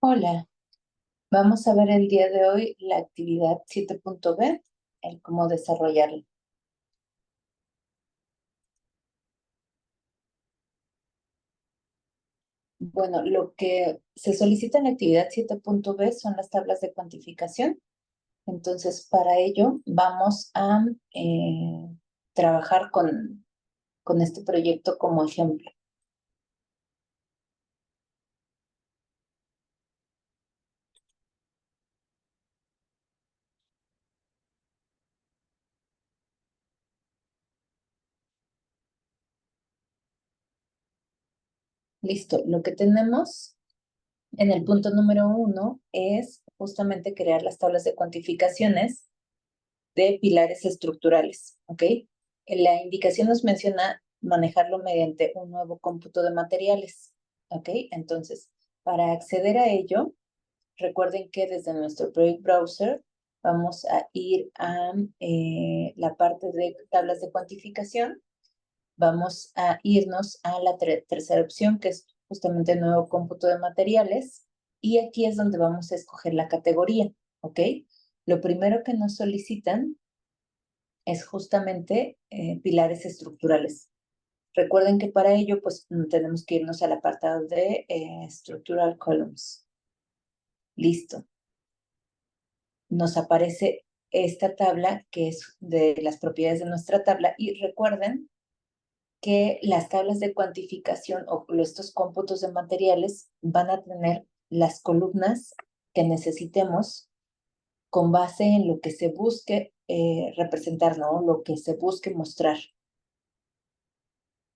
Hola, vamos a ver el día de hoy la actividad 7.b, el cómo desarrollarla. Bueno, lo que se solicita en la actividad 7.b son las tablas de cuantificación. Entonces, para ello vamos a trabajar con este proyecto como ejemplo. Listo, lo que tenemos en el punto número 1 es justamente crear las tablas de cuantificaciones de pilares estructurales, ¿ok? La indicación nos menciona manejarlo mediante un nuevo cómputo de materiales, ¿ok? Entonces, para acceder a ello, recuerden que desde nuestro Project Browser vamos a ir a la parte de tablas de cuantificación. Vamos a irnos a la tercera opción, que es justamente el nuevo cómputo de materiales. Y aquí es donde vamos a escoger la categoría, ¿ok? Lo primero que nos solicitan es justamente pilares estructurales. Recuerden que para ello, pues, tenemos que irnos al apartado de Structural Columns. Listo. Nos aparece esta tabla que es de las propiedades de nuestra tabla y recuerden que las tablas de cuantificación o estos cómputos de materiales van a tener las columnas que necesitemos con base en lo que se busque representar, ¿no? Lo que se busque mostrar.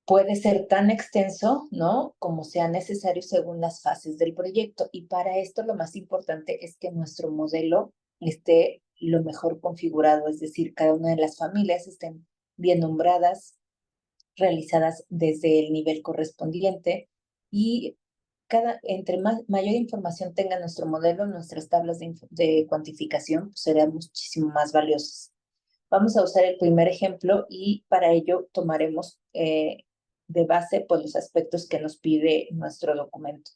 Puede ser tan extenso, ¿no? Como sea necesario según las fases del proyecto. Y para esto lo más importante es que nuestro modelo esté lo mejor configurado, es decir, cada una de las familias estén bien nombradas, realizadas desde el nivel correspondiente y entre mayor información tenga nuestro modelo, nuestras tablas de cuantificación pues, serán muchísimo más valiosas. Vamos a usar el primer ejemplo y para ello tomaremos de base pues, los aspectos que nos pide nuestro documento.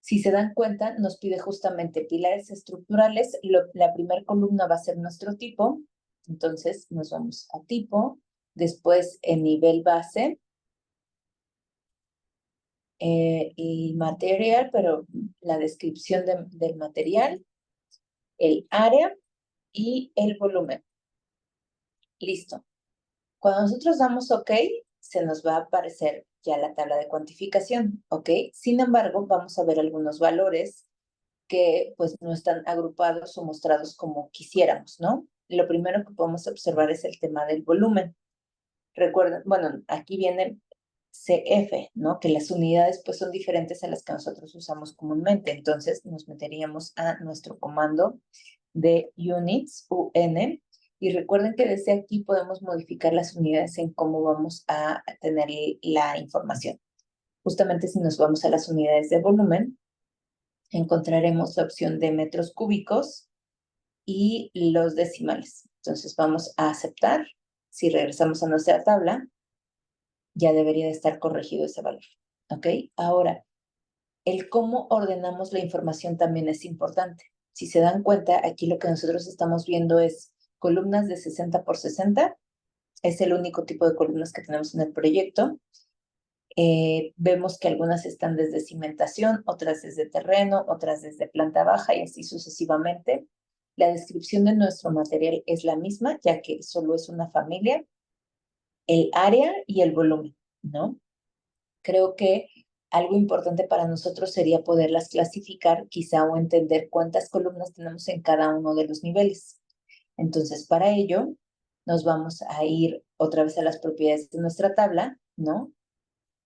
Si se dan cuenta, nos pide justamente pilares estructurales. La primera columna va a ser nuestro tipo. Entonces, nos vamos a tipo. Después, en nivel base. El material, pero la descripción del material. El área y el volumen. Listo. Cuando nosotros damos OK, se nos va a aparecer ya la tabla de cuantificación, ¿ok? Sin embargo, vamos a ver algunos valores que pues no están agrupados o mostrados como quisiéramos, ¿no? Lo primero que podemos observar es el tema del volumen. Recuerden, bueno, aquí viene CF, ¿no? Que las unidades pues son diferentes a las que nosotros usamos comúnmente. Entonces nos meteríamos a nuestro comando de units, UN, y recuerden que desde aquí podemos modificar las unidades en cómo vamos a tener la información. Justamente si nos vamos a las unidades de volumen, encontraremos la opción de metros cúbicos y los decimales. Entonces vamos a aceptar. Si regresamos a nuestra tabla, ya debería de estar corregido ese valor. ¿Ok? Ahora, el cómo ordenamos la información también es importante. Si se dan cuenta, aquí lo que nosotros estamos viendo es columnas de 60 por 60. Es el único tipo de columnas que tenemos en el proyecto. Vemos que algunas están desde cimentación, otras desde terreno, otras desde planta baja y así sucesivamente. La descripción de nuestro material es la misma, ya que solo es una familia, el área y el volumen, ¿no? Creo que algo importante para nosotros sería poderlas clasificar quizá o entender cuántas columnas tenemos en cada uno de los niveles. Entonces, para ello, nos vamos a ir otra vez a las propiedades de nuestra tabla, ¿no?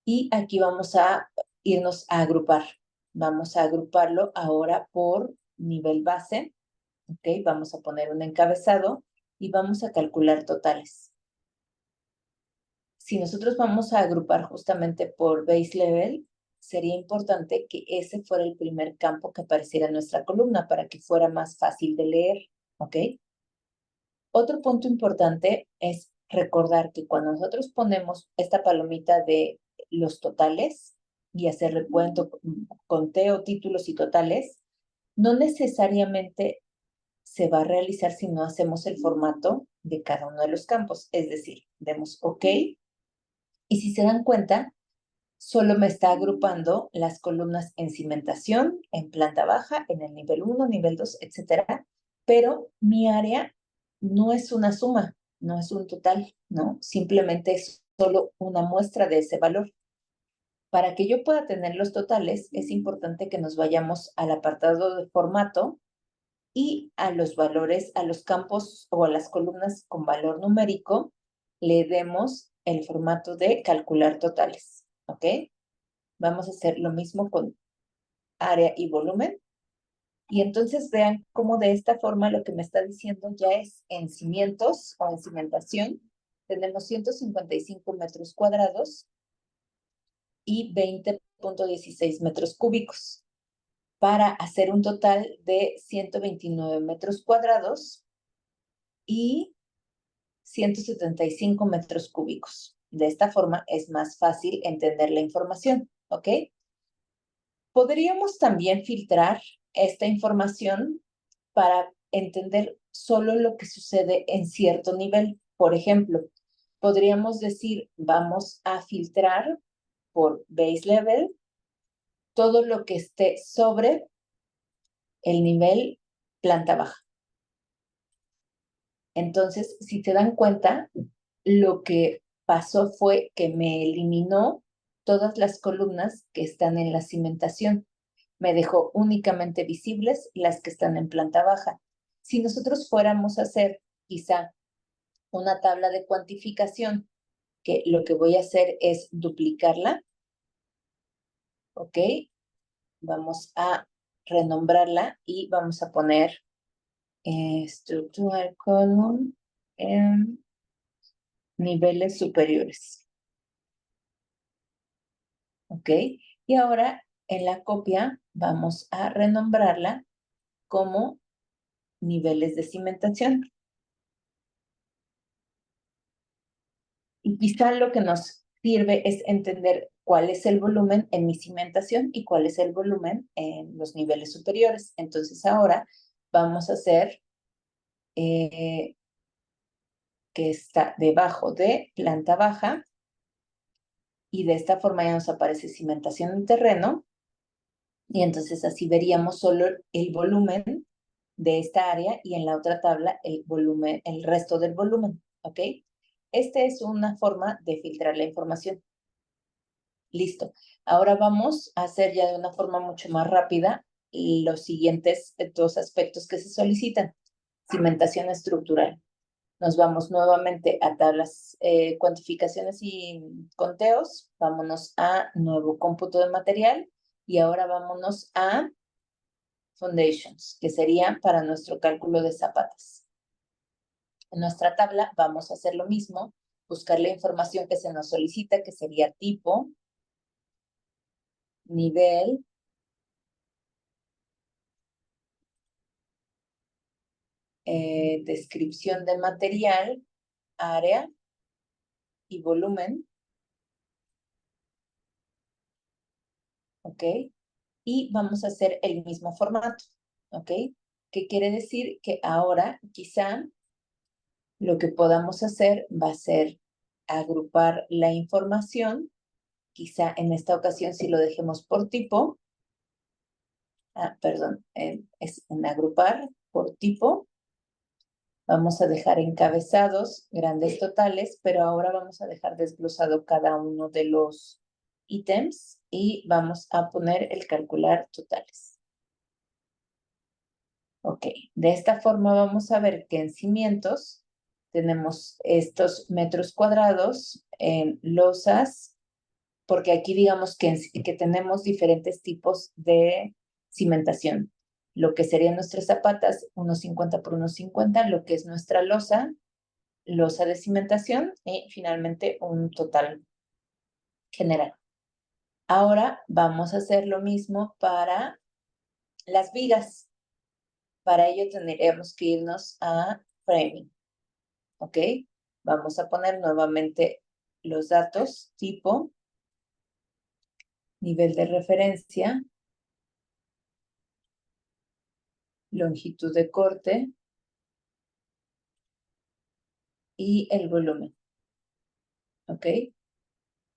Y aquí vamos a irnos a agrupar. Vamos a agruparlo ahora por nivel base, ¿ok? Vamos a poner un encabezado y vamos a calcular totales. Si nosotros vamos a agrupar justamente por base level, sería importante que ese fuera el primer campo que apareciera en nuestra columna para que fuera más fácil de leer, ¿ok? Otro punto importante es recordar que cuando nosotros ponemos esta palomita de los totales y hacer recuento, conteo, títulos y totales, no necesariamente se va a realizar si no hacemos el formato de cada uno de los campos. Es decir, demos OK. Y si se dan cuenta, solo me está agrupando las columnas en cimentación, en planta baja, en el nivel 1, nivel 2, etcétera. Pero mi área no es una suma, no es un total, ¿no? Simplemente es solo una muestra de ese valor. Para que yo pueda tener los totales, es importante que nos vayamos al apartado de formato y a los valores, a los campos o a las columnas con valor numérico, le demos el formato de calcular totales, ¿ok? Vamos a hacer lo mismo con área y volumen. Y entonces vean cómo de esta forma lo que me está diciendo ya es en cimientos o en cimentación. Tenemos 155 metros cuadrados y 20.16 metros cúbicos para hacer un total de 129 metros cuadrados y 175 metros cúbicos. De esta forma es más fácil entender la información, ¿ok? Podríamos también filtrar esta información para entender solo lo que sucede en cierto nivel. Por ejemplo, podríamos decir, vamos a filtrar por base level todo lo que esté sobre el nivel planta baja. Entonces, si te dan cuenta, lo que pasó fue que me eliminó todas las columnas que están en la cimentación. Me dejó únicamente visibles las que están en planta baja. Si nosotros fuéramos a hacer quizá una tabla de cuantificación, que lo que voy a hacer es duplicarla, ¿ok? Vamos a renombrarla y vamos a poner Structural Column en niveles superiores, ¿ok? Y ahora en la copia vamos a renombrarla como niveles de cimentación. Y quizá lo que nos sirve es entender cuál es el volumen en mi cimentación y cuál es el volumen en los niveles superiores. Entonces ahora vamos a hacer que está debajo de planta baja y de esta forma ya nos aparece cimentación en terreno y entonces así veríamos solo el volumen de esta área y en la otra tabla el volumen, el resto del volumen, ¿ok? Esta es una forma de filtrar la información. Listo. Ahora vamos a hacer ya de una forma mucho más rápida los siguientes dos aspectos que se solicitan. Cimentación estructural. Nos vamos nuevamente a tablas, cuantificaciones y conteos. Vámonos a nuevo cómputo de material. Y ahora vámonos a foundations, que sería para nuestro cálculo de zapatas. En nuestra tabla vamos a hacer lo mismo, buscar la información que se nos solicita, que sería tipo, nivel, descripción del material, área y volumen, ¿ok? Y vamos a hacer el mismo formato, ¿ok? ¿Qué quiere decir? Que ahora quizá lo que podamos hacer va a ser agrupar la información, quizá en esta ocasión si lo dejemos por tipo, perdón, es en agrupar por tipo. Vamos a dejar encabezados grandes totales, pero ahora vamos a dejar desglosado cada uno de los ítems y vamos a poner el calcular totales. Ok, de esta forma vamos a ver que en cimientos tenemos estos metros cuadrados en losas, porque aquí digamos que tenemos diferentes tipos de cimentación. Lo que serían nuestras zapatas, 1.50 por 1.50, lo que es nuestra losa de cimentación y finalmente un total general. Ahora vamos a hacer lo mismo para las vigas. Para ello tendríamos que irnos a framing, ¿ok? Vamos a poner nuevamente los datos, tipo, nivel de referencia, longitud de corte y el volumen. ¿Ok?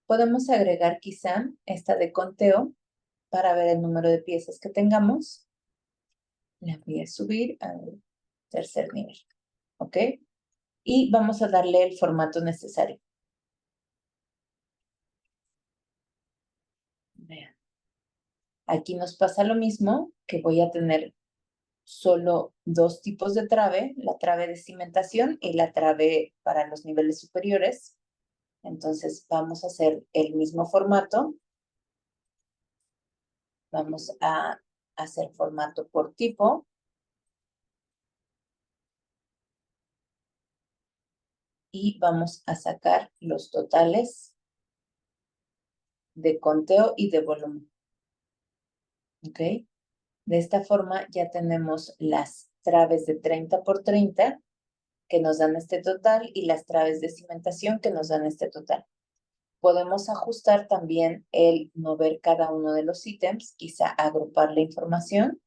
Podemos agregar quizá esta de conteo para ver el número de piezas que tengamos. La voy a subir al tercer nivel. ¿Ok? Y vamos a darle el formato necesario. Vean. Aquí nos pasa lo mismo, que voy a tener solo dos tipos de trave, la trave de cimentación y la trave para los niveles superiores. Entonces vamos a hacer el mismo formato. Vamos a hacer formato por tipo. Y vamos a sacar los totales de conteo y de volumen. ¿Ok? De esta forma ya tenemos las traves de 30 por 30 que nos dan este total y las traves de cimentación que nos dan este total. Podemos ajustar también el no ver cada uno de los ítems, quizá agrupar la información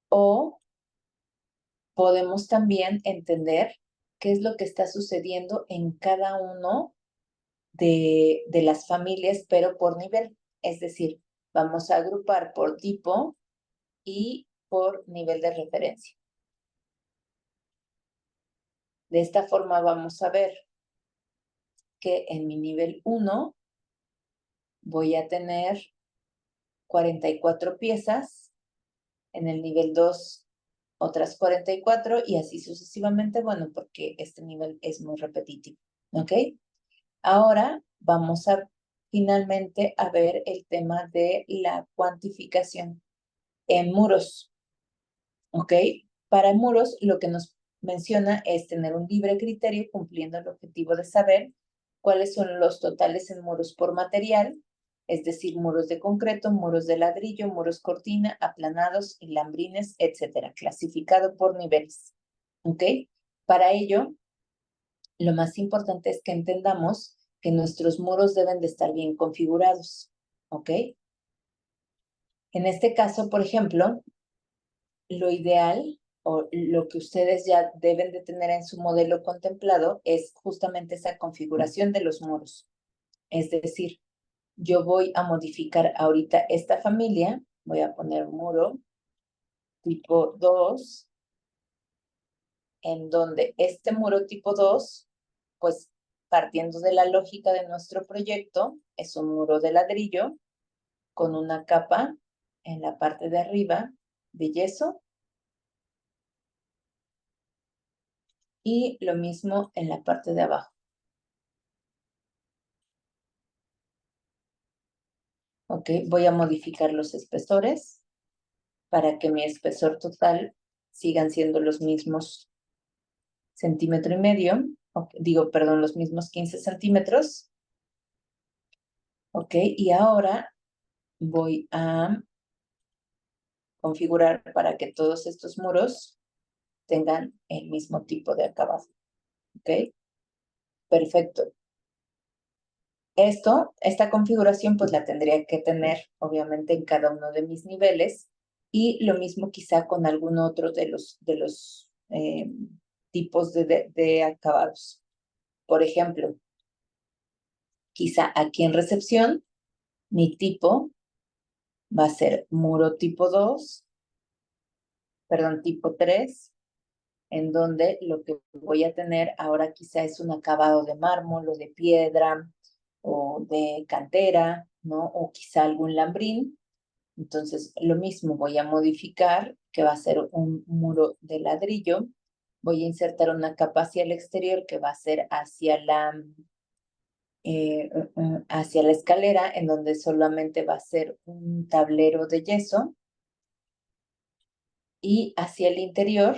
o podemos también entender qué es lo que está sucediendo en cada uno de las familias, pero por nivel. Es decir, vamos a agrupar por tipo y por nivel de referencia. De esta forma vamos a ver que en mi nivel 1 voy a tener 44 piezas, en el nivel 2 otras 44 y así sucesivamente, bueno, porque este nivel es muy repetitivo, ¿ok? Ahora vamos a finalmente a ver el tema de la cuantificación en muros, ¿ok? Para muros lo que nos menciona es tener un libre criterio cumpliendo el objetivo de saber cuáles son los totales en muros por material, es decir, muros de concreto, muros de ladrillo, muros cortina, aplanados, lambrines, etcétera, clasificado por niveles, ¿ok? Para ello, lo más importante es que entendamos que nuestros muros deben de estar bien configurados, ¿ok? En este caso, por ejemplo, lo ideal o lo que ustedes ya deben de tener en su modelo contemplado es justamente esa configuración de los muros. Es decir, yo voy a modificar ahorita esta familia, voy a poner muro tipo 2, en donde este muro tipo 2, pues partiendo de la lógica de nuestro proyecto, es un muro de ladrillo con una capa en la parte de arriba de yeso y lo mismo en la parte de abajo. Ok, voy a modificar los espesores para que mi espesor total sigan siendo los mismos 1,5 cm. Perdón, los mismos 15 centímetros. Ok, y ahora voy a configurar para que todos estos muros tengan el mismo tipo de acabado. Ok, perfecto. Esta configuración pues la tendría que tener obviamente en cada uno de mis niveles y lo mismo quizá con algún otro de los tipos de acabados. Por ejemplo, quizá aquí en recepción mi tipo va a ser muro tipo 2, perdón, tipo 3, en donde lo que voy a tener ahora quizá es un acabado de mármol o de piedra o de cantera, ¿no? O quizá algún lambrín. Entonces, lo mismo, voy a modificar, que va a ser un muro de ladrillo. Voy a insertar una capa hacia el exterior que va a ser hacia la escalera, en donde solamente va a ser un tablero de yeso. Y hacia el interior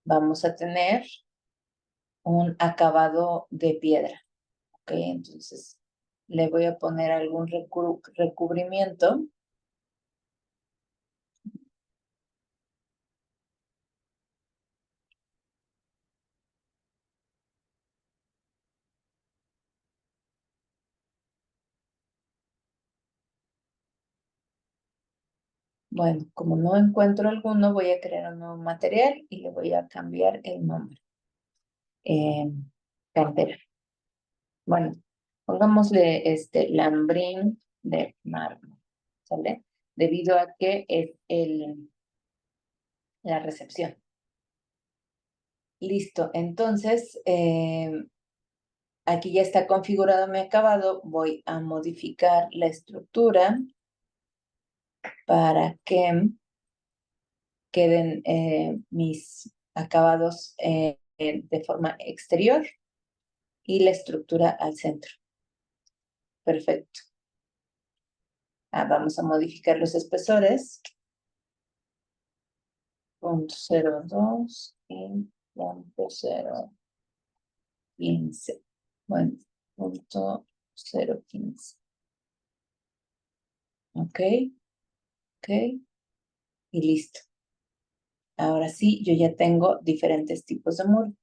vamos a tener un acabado de piedra. ¿Ok? Entonces, le voy a poner algún recubrimiento. Bueno, como no encuentro alguno, voy a crear un nuevo material y le voy a cambiar el nombre. Cantera. Bueno, pongámosle lambrín de mármol, ¿sale? Debido a que es la recepción. Listo, entonces, aquí ya está configurado mi acabado. Voy a modificar la estructura para que queden mis acabados de forma exterior y la estructura al centro. Perfecto. Vamos a modificar los espesores. 0.02 y 0.015. Bueno, 0.015. Ok, ok, y listo. Ahora sí, yo ya tengo diferentes tipos de muro.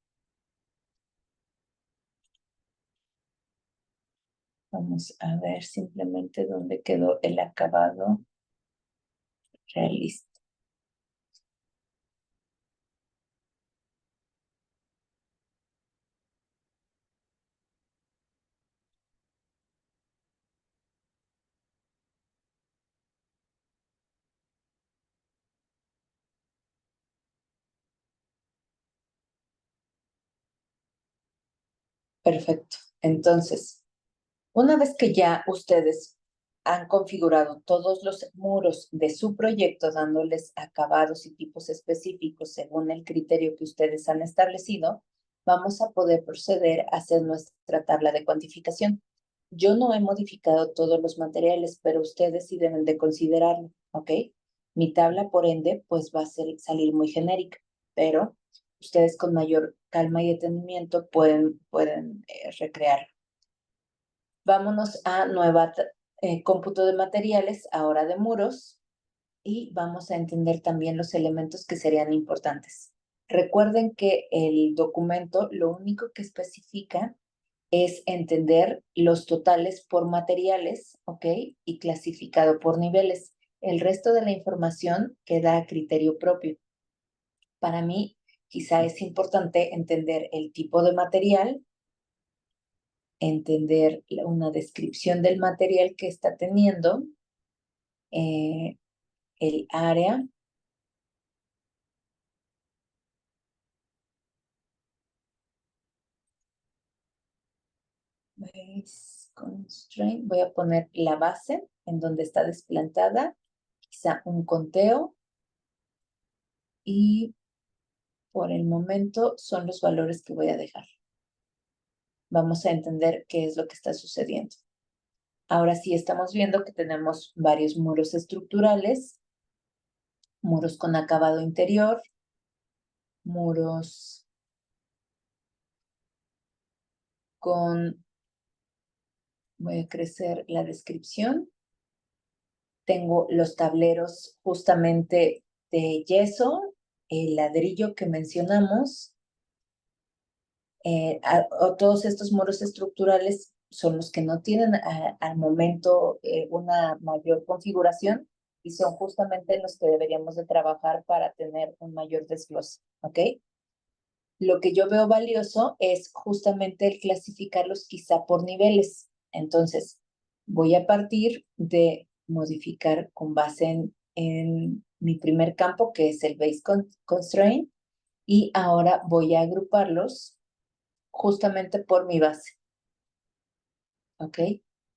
Vamos a ver simplemente dónde quedó el acabado realista. Perfecto. Entonces, una vez que ya ustedes han configurado todos los muros de su proyecto, dándoles acabados y tipos específicos según el criterio que ustedes han establecido, vamos a poder proceder a hacer nuestra tabla de cuantificación. Yo no he modificado todos los materiales, pero ustedes sí deben de considerarlo, ¿ok? Mi tabla, por ende, pues va a salir muy genérica, pero ustedes con mayor calma y detenimiento pueden recrearlo. Vámonos a nueva cómputo de materiales, ahora de muros, y vamos a entender también los elementos que serían importantes. Recuerden que el documento lo único que especifica es entender los totales por materiales, ¿ok? Y clasificado por niveles. El resto de la información queda a criterio propio. Para mí, quizá es importante entender el tipo de material, entender una descripción del material que está teniendo, el área, base constraint, voy a poner la base en donde está desplantada, quizá un conteo, y por el momento son los valores que voy a dejar. Vamos a entender qué es lo que está sucediendo. Ahora sí estamos viendo que tenemos varios muros estructurales, muros con acabado interior, muros con, voy a crecer la descripción. Tengo los tableros justamente de yeso, el ladrillo que mencionamos, todos estos muros estructurales son los que no tienen al momento una mayor configuración y son justamente los que deberíamos de trabajar para tener un mayor desglose, ¿ok? Lo que yo veo valioso es justamente el clasificarlos quizá por niveles. Entonces, voy a partir de modificar con base en mi primer campo, que es el base constraint, y ahora voy a agruparlos justamente por mi base. ¿Ok?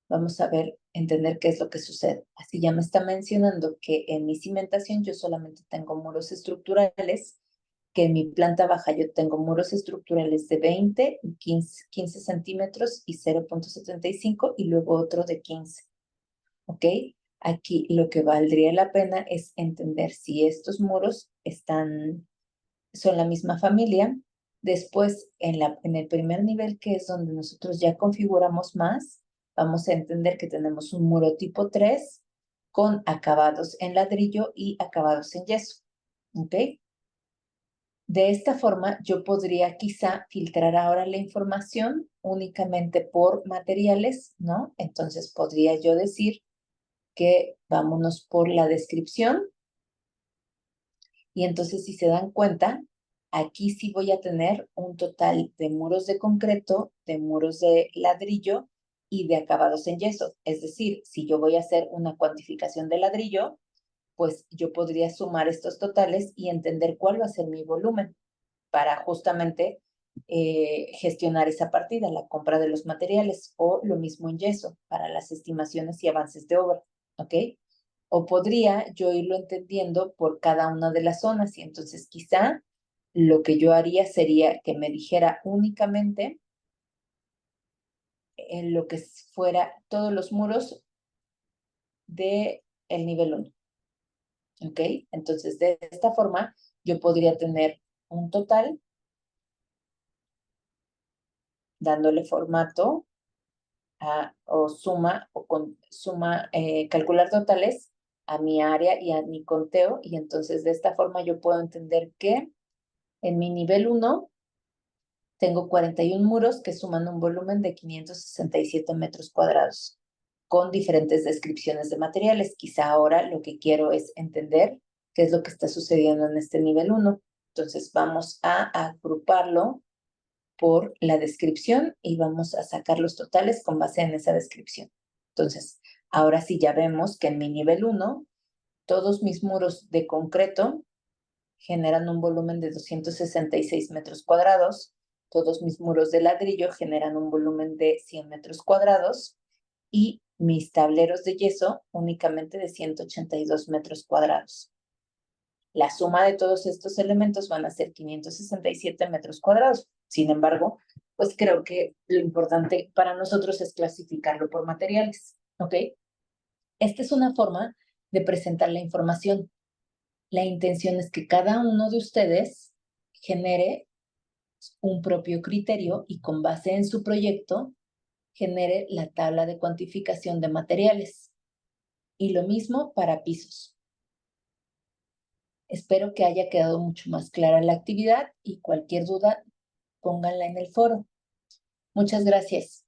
Vamos a ver, entender qué es lo que sucede. Así ya me está mencionando que en mi cimentación yo solamente tengo muros estructurales, que en mi planta baja yo tengo muros estructurales de 20, 15 centímetros y 0.75 y luego otro de 15. ¿Ok? Aquí lo que valdría la pena es entender si estos muros son la misma familia. Después, en el primer nivel, que es donde nosotros ya configuramos más, vamos a entender que tenemos un muro tipo 3 con acabados en ladrillo y acabados en yeso. ¿Ok? De esta forma, yo podría quizá filtrar ahora la información únicamente por materiales, ¿no? Entonces, podría yo decir que vámonos por la descripción Y entonces, si se dan cuenta, aquí sí voy a tener un total de muros de concreto, de muros de ladrillo y de acabados en yeso. Es decir, si yo voy a hacer una cuantificación de ladrillo, pues yo podría sumar estos totales y entender cuál va a ser mi volumen para justamente gestionar esa partida, la compra de los materiales, o lo mismo en yeso para las estimaciones y avances de obra, ¿ok? O podría yo irlo entendiendo por cada una de las zonas y entonces quizá lo que yo haría sería que me dijera únicamente en lo que fuera todos los muros de el nivel 1, ¿ok? Entonces, de esta forma, yo podría tener un total dándole formato o suma, calcular totales a mi área y a mi conteo, y entonces de esta forma yo puedo entender que en mi nivel 1 tengo 41 muros que suman un volumen de 567 metros cuadrados, con diferentes descripciones de materiales. Quizá ahora lo que quiero es entender qué es lo que está sucediendo en este nivel 1. Entonces vamos a agruparlo por la descripción y vamos a sacar los totales con base en esa descripción. Entonces, ahora sí ya vemos que en mi nivel 1, todos mis muros de concreto generan un volumen de 266 metros cuadrados, todos mis muros de ladrillo generan un volumen de 100 metros cuadrados y mis tableros de yeso únicamente de 182 metros cuadrados. La suma de todos estos elementos van a ser 567 metros cuadrados. Sin embargo, pues creo que lo importante para nosotros es clasificarlo por materiales, ¿ok? Esta es una forma de presentar la información. La intención es que cada uno de ustedes genere un propio criterio y con base en su proyecto genere la tabla de cuantificación de materiales. Y lo mismo para pisos. Espero que haya quedado mucho más clara la actividad y cualquier duda, pónganla en el foro. Muchas gracias.